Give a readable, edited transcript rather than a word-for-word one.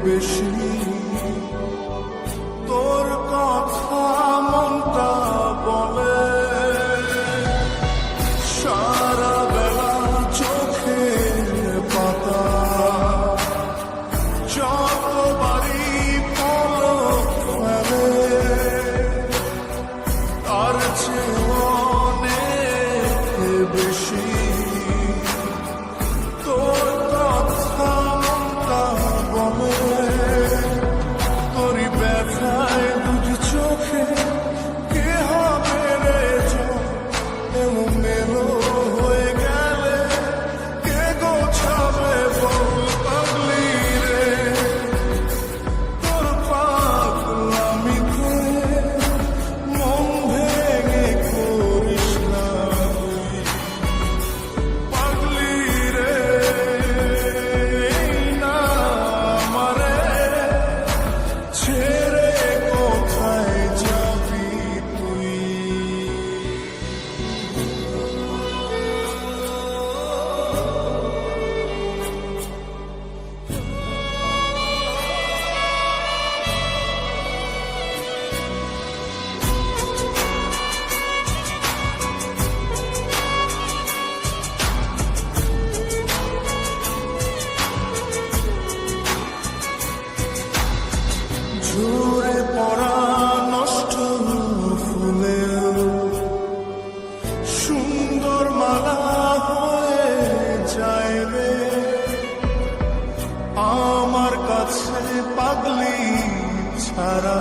বেশি তোর কথা মনটা বলে সারা বেলা চোখের পাতা যতবারই পলক ফেলে তার চেয়ে অনেক বেশি তোর কথা মনটা বলে তোরই ব্যথায় দুজ চোখে কে হবে রে এমন মেলো হয়ে গেলে কে গোছাবে বল পাগলি রে তোর পাগলামিতে মন ভেঙে করিস না পাগলি রে না আমারে ছেড়ে কোথায় যাবি তুই ঝরে পড়া নষ্ট ফুলেও সুন্দর মালা হয়ে যায় রে আমার কাছে পাগলি ছাড়া